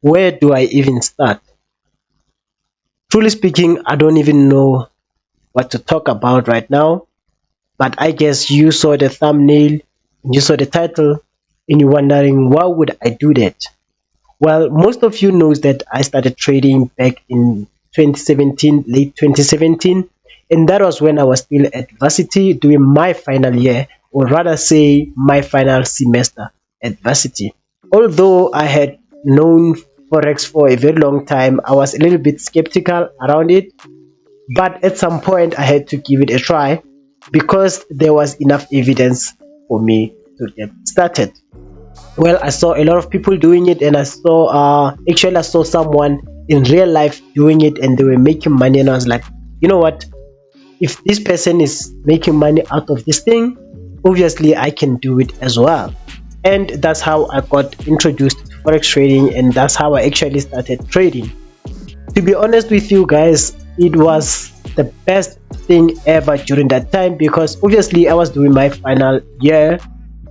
Where do I even start? Truly speaking, I don't even know what to talk about right now, but I guess you saw the thumbnail, you saw the title, and you're wondering why would I do that? Well, most of you knows that I started trading back in 2017, late 2017, and that was when I was still at varsity doing my final year, or rather say my final semester at varsity. Although I had known Forex for a very long time, I was a little bit skeptical around it, but at some point I had to give it a try because there was enough evidence for me to get started. Well, I saw a lot of people doing it, and I saw someone in real life doing it, and they were making money, and I was like, you know what, if this person is making money out of this thing, obviously I can do it as well. And that's how I got introduced to forex trading, and that's how I actually started trading. To be honest with you guys, it was the best thing ever during that time because obviously I was doing my final year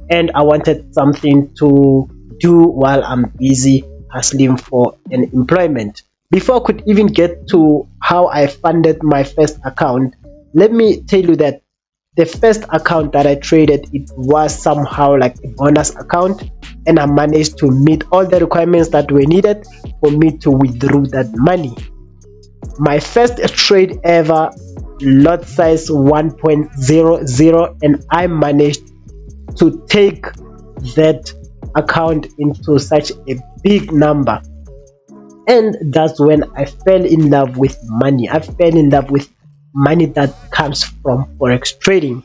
and I wanted something to do while I'm busy hustling for an employment. Before I could even get to how I funded my first account, let me tell you that the first account that I traded, it was somehow like a bonus account, and I managed to meet all the requirements that were needed for me to withdraw that money. My first trade ever, lot size 1.00, and I managed to take that account into such a big number. And that's when I fell in love with money. I fell in love with money that comes from forex trading.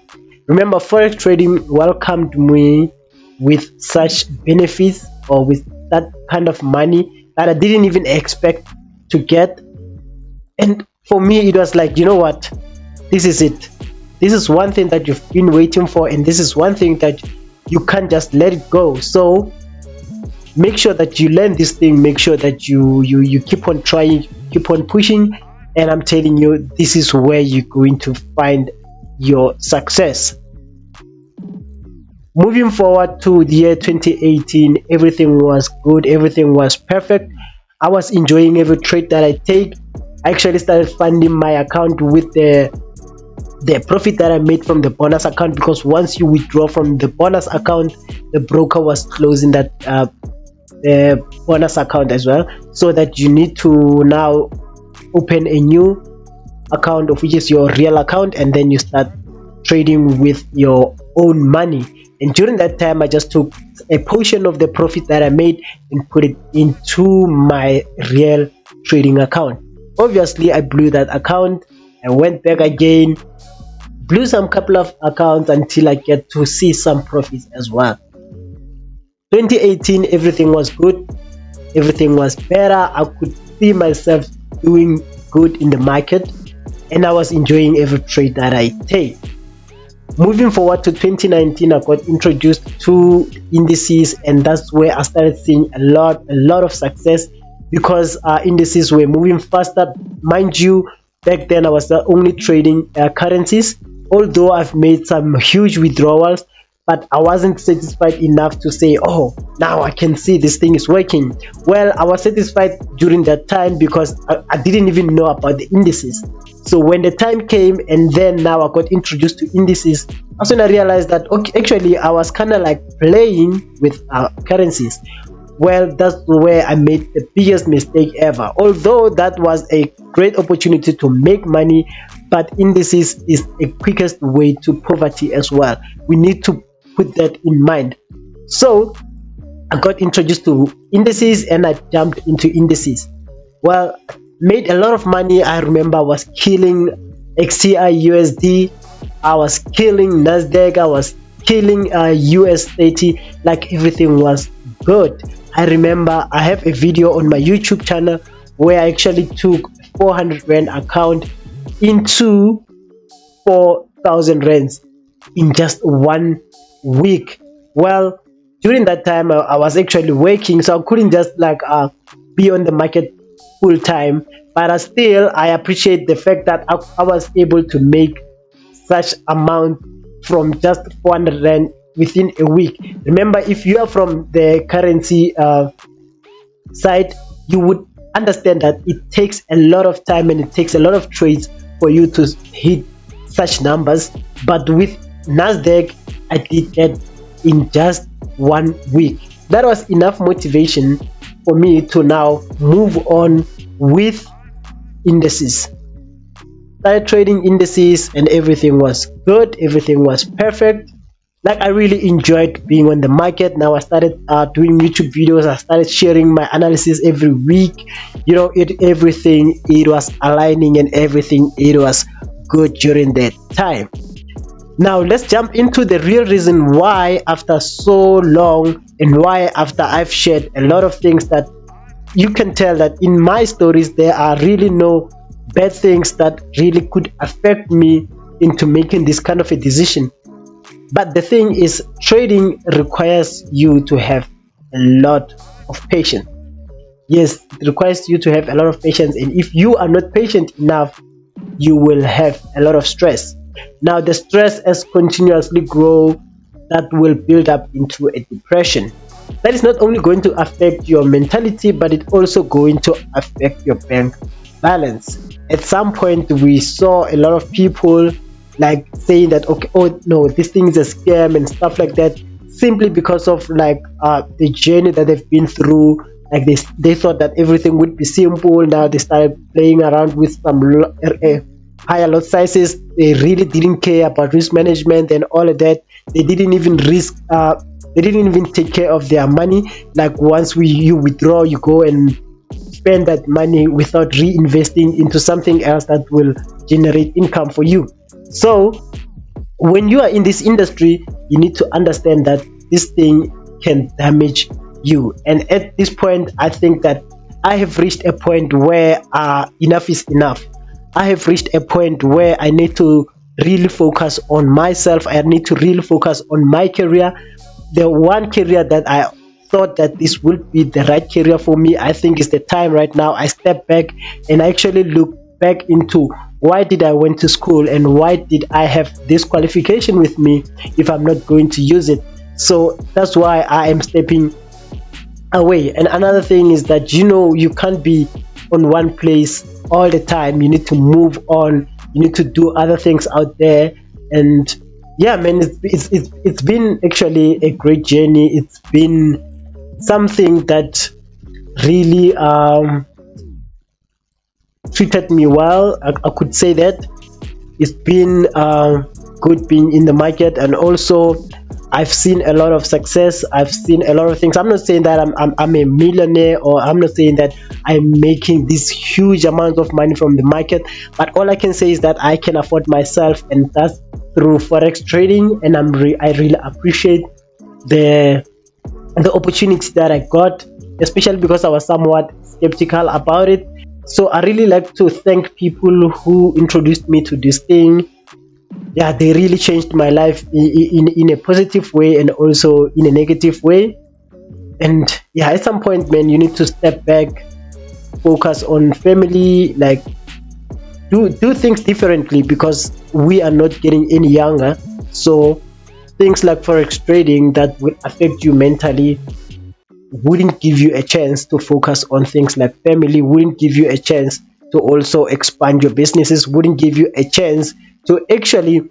Remember, forex trading welcomed me with such benefits, or with that kind of money that I didn't even expect to get. And for me, it was like, you know what, this is it. This is one thing that you've been waiting for, and this is one thing that you can't just let it go. So make sure that you learn this thing, make sure that you keep on trying, keep on pushing, and I'm telling you, this is where you're going to find your success. Moving forward to the year 2018, everything was good, everything was perfect. I was enjoying every trade that I take. I actually started funding my account with the profit that I made from the bonus account, because once you withdraw from the bonus account, the broker was closing that bonus account as well, so that you need to now open a new account, of which is your real account, and then you start trading with your own money. And during that time, I just took a portion of the profit that I made and put it into my real trading account. Obviously, I blew that account. I went back again, blew some couple of accounts until I get to see some profits as well. 2018, everything was good, everything was better. I could see myself doing good in the market, and I was enjoying every trade that I take. Moving forward to 2019, I got introduced to indices, and that's where I started seeing a lot of success, because indices were moving faster. Mind you, back then I was only trading currencies, although I've made some huge withdrawals, but I wasn't satisfied enough to say, oh, now I can see this thing is working. Well, I was satisfied during that time because I didn't even know about the indices. So when the time came, and then now I got introduced to indices, that's when I realized that, okay, actually I was kind of like playing with currencies. Well, that's where I made the biggest mistake ever. Although that was a great opportunity to make money, but indices is the quickest way to poverty as well. We need to put that in mind. So I got introduced to indices, and I jumped into indices. Well, made a lot of money. I remember I was killing XCI USD, I was killing Nasdaq, I was killing US 30, like everything was good. I remember I have a video on my YouTube channel where I actually took 400 Rand account into 4,000 rands in just 1 week. Well, during that time I was actually working, so I couldn't just like be on the market full time, but I appreciate the fact that I was able to make such amount from just 400 Rand within a week. Remember, if you are from the currency side, you would understand that it takes a lot of time and it takes a lot of trades for you to hit such numbers. But with Nasdaq, I did that in just 1 week. That was enough motivation for me to now move on with indices. Started trading indices and everything was good, everything was perfect. Like, I really enjoyed being on the market. Now I started doing YouTube videos. I started sharing my analysis every week. Everything, it was aligning and everything, it was good during that time. Now let's jump into the real reason why, after so long, and why after I've shared a lot of things that you can tell that in my stories there are really no bad things that really could affect me into making this kind of a decision. But the thing is, trading requires you to have a lot of patience. Yes, it requires you to have a lot of patience, and if you are not patient enough, you will have a lot of stress. Now the stress as continuously grow, that will build up into a depression. That is not only going to affect your mentality, but it also going to affect your bank balance. At some point we saw a lot of people like saying that, okay, oh no, this thing is a scam and stuff like that, simply because of the journey that they've been through. Like they thought that everything would be simple. Now they started playing around with some higher lot sizes. They really didn't care about risk management and all of that. They didn't even they didn't even take care of their money. Like once you withdraw, you go and spend that money without reinvesting into something else that will generate income for you. So when you are in this industry, you need to understand that this thing can damage you. And at this point, I think that I have reached a point where enough is enough. I have reached a point where I need to really focus on myself. I need to really focus on my career. The one career that I thought that this would be the right career for me, I think is the time right now I step back and I actually look back into why did I went to school and why did I have this qualification with me if I'm not going to use it. So that's why I am stepping away. And another thing is that you can't be on one place all the time. You need to move on. You need to do other things out there. And yeah, man, it's been actually a great journey. It's been something that really treated me well. I could say that it's been good being in the market, and also I've seen a lot of success. I've seen a lot of things. I'm not saying that I'm a millionaire, or I'm not saying that I'm making this huge amount of money from the market, but all I can say is that I can afford myself, and that's through Forex trading. And I really appreciate the opportunity that I got, especially because I was somewhat skeptical about it. So I really like to thank people who introduced me to this thing. Yeah, they really changed my life in a positive way and also in a negative way. And yeah, at some point, man, you need to step back, focus on family, like do things differently, because we are not getting any younger. So things like Forex trading that will affect you mentally wouldn't give you a chance to focus on things like family, wouldn't give you a chance to also expand your businesses, wouldn't give you a chance to actually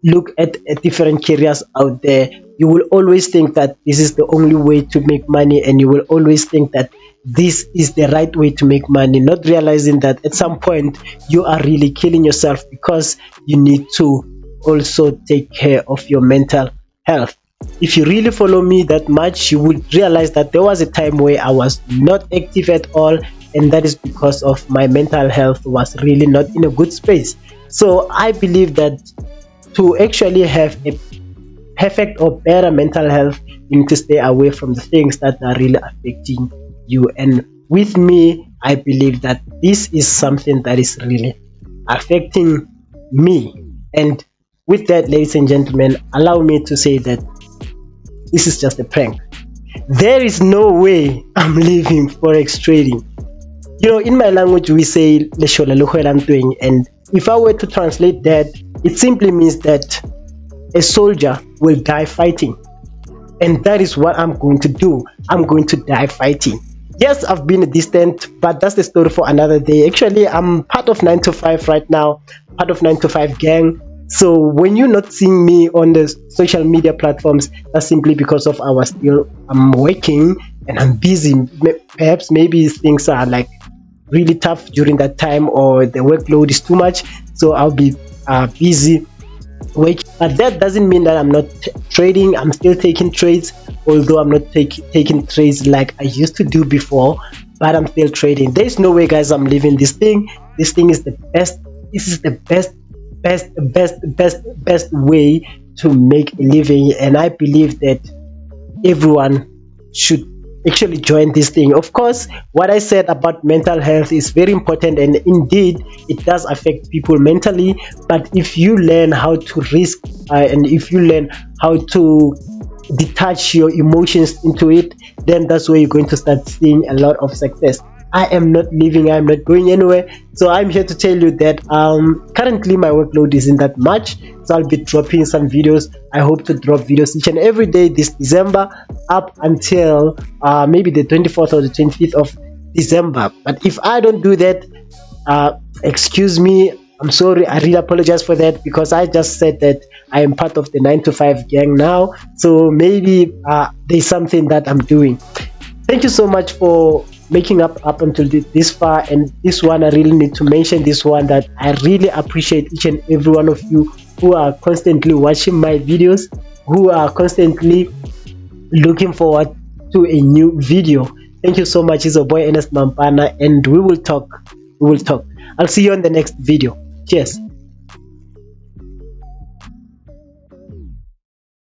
look at different careers out there. You will always think that this is the only way to make money, and you will always think that this is the right way to make money, not realizing that at some point you are really killing yourself, because you need to also take care of your mental health. If you really follow me that much, you would realize that there was a time where I was not active at all, and that is because of my mental health was really not in a good space. So I believe that to actually have a perfect or better mental health, you need to stay away from the things that are really affecting you. And with me, I believe that this is something that is really affecting me. And with that, ladies and gentlemen, allow me to say that this is just a prank. There is no way I'm leaving Forex trading. In my language we say leshola luhwela ntweng, and if I were to translate that, it simply means that a soldier will die fighting. And that is what I'm going to do. I'm going to die fighting. Yes, I've been distant, but that's the story for another day. Actually, I'm part of 9 to 5 right now, part of 9 to 5 gang. So when you're not seeing me on the social media platforms, that's simply because of our still I'm working and I'm busy. Perhaps maybe things are like really tough during that time, or the workload is too much, so I'll be busy working. But that doesn't mean that I'm not trading. I'm still taking trades, although I'm not taking trades like I used to do before, but I'm still trading. There's no way, guys, I'm leaving this thing. This thing is the best. This is the best way to make a living, and I believe that everyone should actually join this thing. Of course, what I said about mental health is very important, and indeed it does affect people mentally. But if you learn how to risk, and if you learn how to detach your emotions into it, then that's where you're going to start seeing a lot of success. I am not leaving, I'm not going anywhere. So I'm here to tell you that currently my workload isn't that much. So I'll be dropping some videos. I hope to drop videos each and every day this December up until maybe the 24th or the 25th of December. But if I don't do that, excuse me, I'm sorry, I really apologize for that, because I just said that I am part of the 9 to 5 gang now. So maybe there's something that I'm doing. Thank you so much for making up until this far. And this one, I really need to mention this one, that I really appreciate each and every one of you who are constantly watching my videos, who are constantly looking forward to a new video. Thank you so much. It's your boy Ernest Mampana, and we will talk. I'll see you on the next video. Cheers.